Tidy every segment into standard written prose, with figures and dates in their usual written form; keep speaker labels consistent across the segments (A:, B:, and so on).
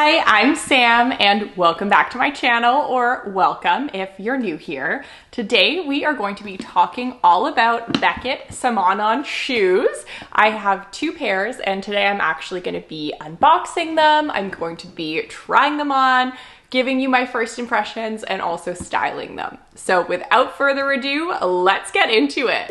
A: Hi, I'm Sam and welcome back to my channel, or welcome if you're new here. Today we are going to be talking all about Beckett Simonon shoes. I have two pairs and today I'm actually going to be unboxing them. I'm going to be trying them on, giving you my first impressions, and also styling them. So without further ado, let's get into it.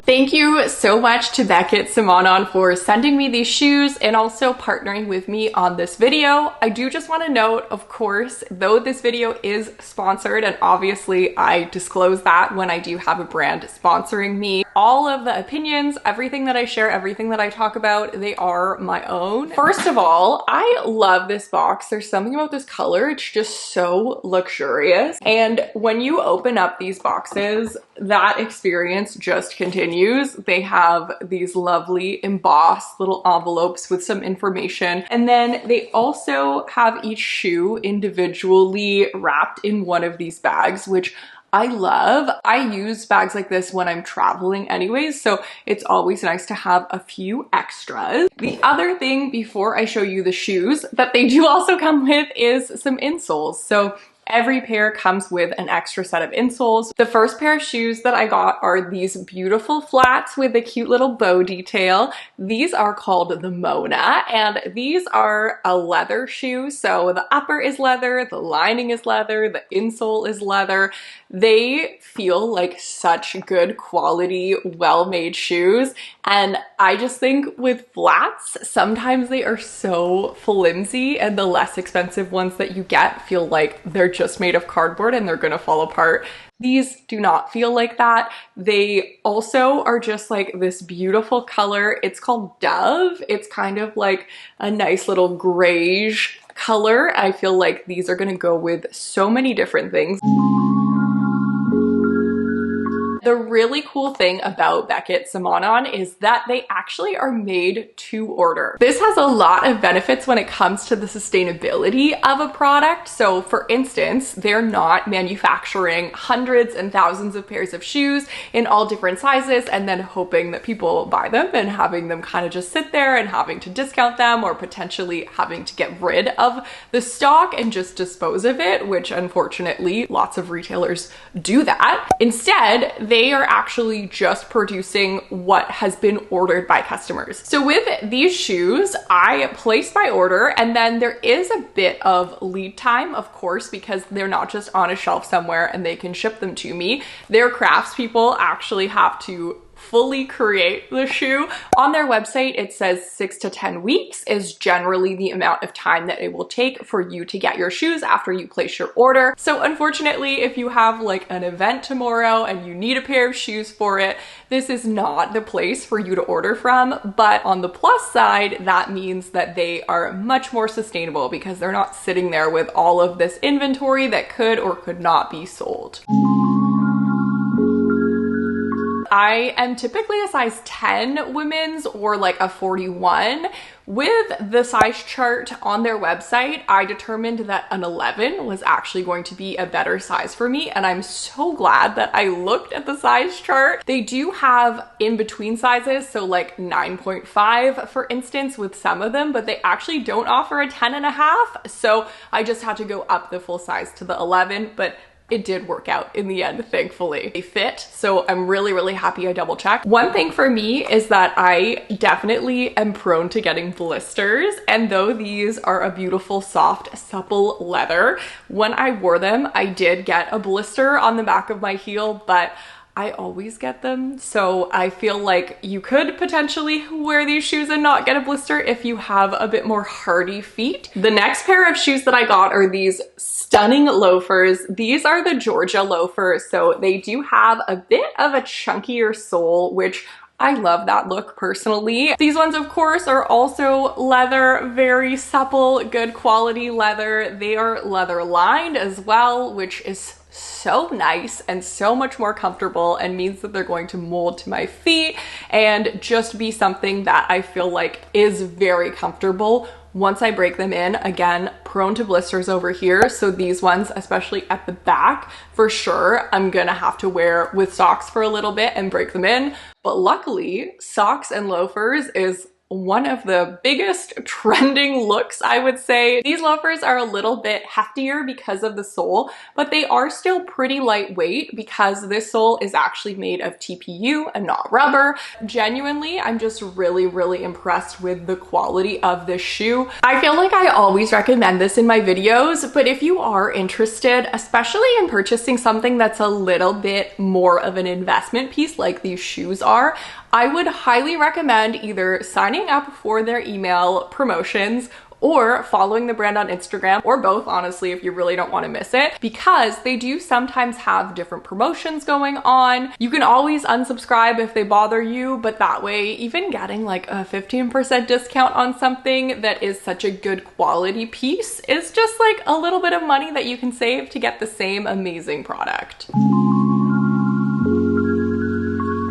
A: Thank you so much to Beckett Simonon for sending me these shoes and also partnering with me on this video. I do just want to note, of course, though this video is sponsored, and obviously I disclose that when I do have a brand sponsoring me, all of the opinions, everything that I share, everything that I talk about, they are my own. First of all, I love this box. There's something about this color. It's just so luxurious. And when you open up these boxes, that experience just continues. They have these lovely embossed little envelopes with some information. And then they also have each shoe individually wrapped in one of these bags, which I love. I use bags like this when I'm traveling anyways, so it's always nice to have a few extras. The other thing before I show you the shoes that they do also come with is some insoles. So every pair comes with an extra set of insoles. The first pair of shoes that I got are these beautiful flats with a cute little bow detail. These are called the Mona, and these are a leather shoe. So the upper is leather, the lining is leather, the insole is leather. They feel like such good quality, well-made shoes. And I just think with flats, sometimes they are so flimsy, and the less expensive ones that you get feel like they're just made of cardboard and they're gonna fall apart. These do not feel like that. They also are just like this beautiful color. It's called Dove. It's kind of like a nice little grayish color. I feel like these are gonna go with so many different things. The really cool thing about Beckett Simonon is that they actually are made to order. This has a lot of benefits when it comes to the sustainability of a product. So for instance, they're not manufacturing hundreds and thousands of pairs of shoes in all different sizes and then hoping that people buy them and having them kind of just sit there and having to discount them or potentially having to get rid of the stock and just dispose of it, which unfortunately lots of retailers do that. Instead, they are actually just producing what has been ordered by customers. So with these shoes, I placed my order, and then there is a bit of lead time, of course, because they're not just on a shelf somewhere and they can ship them to me. Their craftspeople actually have to fully create the shoe. On their website, it says 6 to 10 weeks is generally the amount of time that it will take for you to get your shoes after you place your order. So unfortunately, if you have like an event tomorrow and you need a pair of shoes for it, this is not the place for you to order from. But on the plus side, that means that they are much more sustainable because they're not sitting there with all of this inventory that could or could not be sold. I am typically a size 10 women's or like a 41. With the size chart on their website, I determined that an 11 was actually going to be a better size for me, and I'm so glad that I looked at the size chart. They do have in-between sizes, so like 9.5 for instance with some of them, but they actually don't offer a 10.5, so I just had to go up the full size to the 11, but it did work out in the end, thankfully. They fit, so I'm really, really happy I double checked. One thing for me is that I definitely am prone to getting blisters, and though these are a beautiful, soft, supple leather, when I wore them, I did get a blister on the back of my heel, but I always get them, so I feel like you could potentially wear these shoes and not get a blister if you have a bit more hardy feet. The next pair of shoes that I got are these stunning loafers. These are the Georgia loafers, so they do have a bit of a chunkier sole, which I love that look personally. These ones, of course, are also leather, very supple, good quality leather. They are leather lined as well, which is so nice and so much more comfortable and means that they're going to mold to my feet and just be something that I feel like is very comfortable once I break them in, again, prone to blisters over here. So these ones, especially at the back, for sure, I'm gonna have to wear with socks for a little bit and break them in. But luckily, socks and loafers is one of the biggest trending looks, I would say. These loafers are a little bit heftier because of the sole, but they are still pretty lightweight because this sole is actually made of TPU and not rubber. Genuinely, I'm just really, really impressed with the quality of this shoe. I feel like I always recommend this in my videos, but if you are interested, especially in purchasing something that's a little bit more of an investment piece like these shoes are, I would highly recommend either signing up for their email promotions or following the brand on Instagram, or both, honestly, if you really don't want to miss it, because they do sometimes have different promotions going on. You can always unsubscribe if they bother you, but that way, even getting like a 15% discount on something that is such a good quality piece is just like a little bit of money that you can save to get the same amazing product.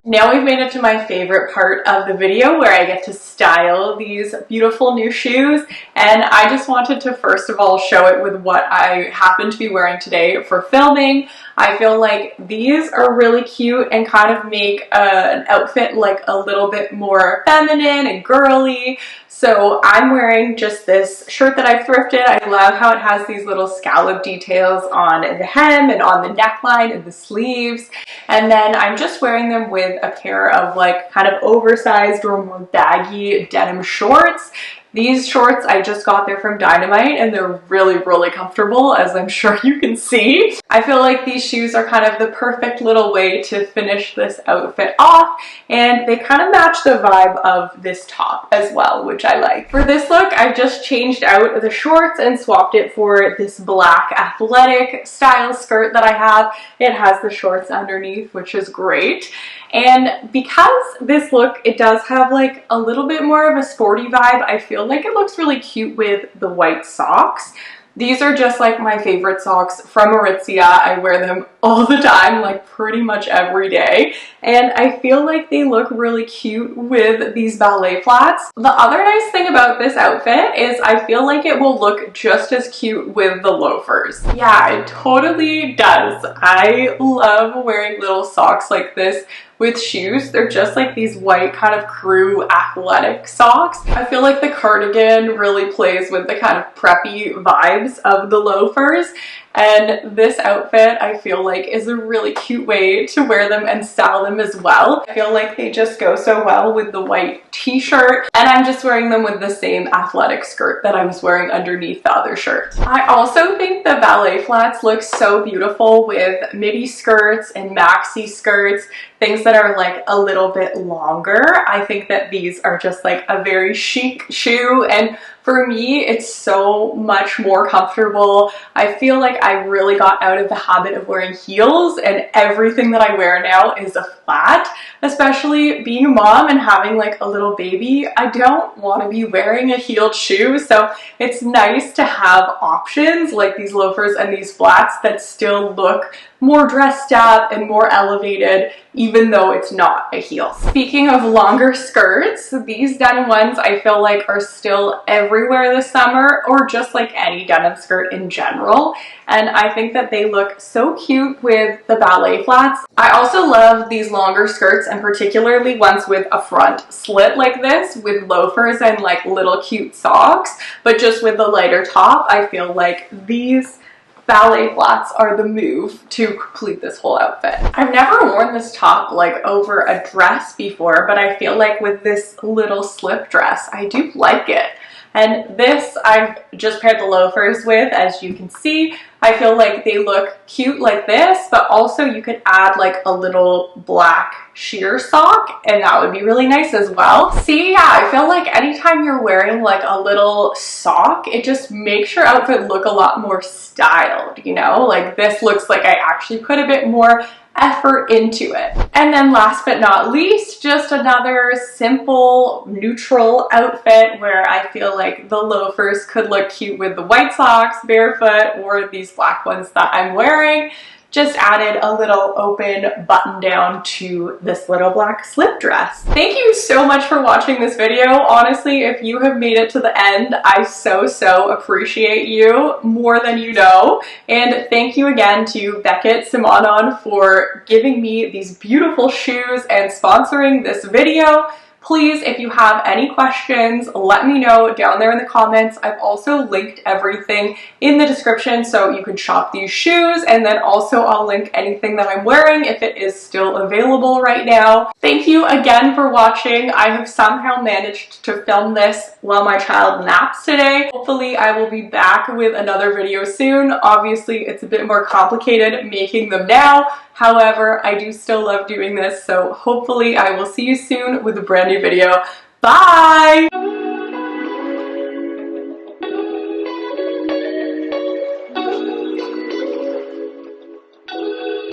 A: Now we've made it to my favorite part of the video where I get to style these beautiful new shoes, and I just wanted to first of all show it with what I happen to be wearing today for filming. I feel like these are really cute and kind of make an outfit like a little bit more feminine and girly. So I'm wearing just this shirt that I've thrifted. I love how it has these little scallop details on the hem and on the neckline and the sleeves. And then I'm just wearing them with a pair of like kind of oversized or more baggy denim shorts. These shorts I just got there from Dynamite and they're really, really comfortable, as I'm sure you can see. I feel like these shoes are kind of the perfect little way to finish this outfit off, and they kind of match the vibe of this top as well, which I like. For this look, I just changed out the shorts and swapped it for this black athletic style skirt that I have. It has the shorts underneath, which is great. And because this look, it does have like a little bit more of a sporty vibe, I feel like it looks really cute with the white socks. These are just like my favorite socks from Aritzia. I wear them all the time, like pretty much every day. And I feel like they look really cute with these ballet flats. The other nice thing about this outfit is I feel like it will look just as cute with the loafers. Yeah, it totally does. I love wearing little socks like this with shoes. They're just like these white kind of crew athletic socks. I feel like the cardigan really plays with the kind of preppy vibes of the loafers, and this outfit I feel like is a really cute way to wear them and style them as well. I feel like they just go so well with the white t-shirt, and I'm just wearing them with the same athletic skirt that I was wearing underneath the other shirt. I also think the ballet flats look so beautiful with midi skirts and maxi skirts, things that are like a little bit longer. I think that these are just like a very chic shoe, and for me, it's so much more comfortable. I feel like I really got out of the habit of wearing heels, and everything that I wear now is a flat. Especially being a mom and having like a little baby, I don't want to be wearing a heeled shoe, so it's nice to have options like these loafers and these flats that still look more dressed up and more elevated, even though it's not a heel. Speaking of longer skirts, these denim ones I feel like are still everywhere this summer, or just like any denim skirt in general. And I think that they look so cute with the ballet flats. I also love these longer skirts, and particularly ones with a front slit like this with loafers and like little cute socks, but just with the lighter top. I feel like these ballet flats are the move to complete this whole outfit. I've never worn this top like over a dress before, but I feel like with this little slip dress, I do like it. And this I've just paired the loafers with, as you can see. I feel like they look cute like this, but also you could add like a little black sheer sock and that would be really nice as well. See, yeah, I feel like anytime you're wearing like a little sock, it just makes your outfit look a lot more styled, you know? Like this looks like I actually put a bit more effort into it. And then last but not least, just another simple neutral outfit where I feel like the loafers could look cute with the white socks barefoot, or these black ones that I'm wearing. just added a little open button down to this little black slip dress. Thank you so much for watching this video. Honestly, if you have made it to the end, I so appreciate you more than you know. And thank you again to BECKETT SIMONON for giving me these beautiful shoes and sponsoring this video. Please, if you have any questions, let me know down there in the comments. I've also linked everything in the description so you can shop these shoes, and then also I'll link anything that I'm wearing if it is still available right now. Thank you again for watching. I have somehow managed to film this while my child naps today. Hopefully I will be back with another video soon. Obviously it's a bit more complicated making them now. However, I do still love doing this, so hopefully I will see you soon with a brand new video. Bye!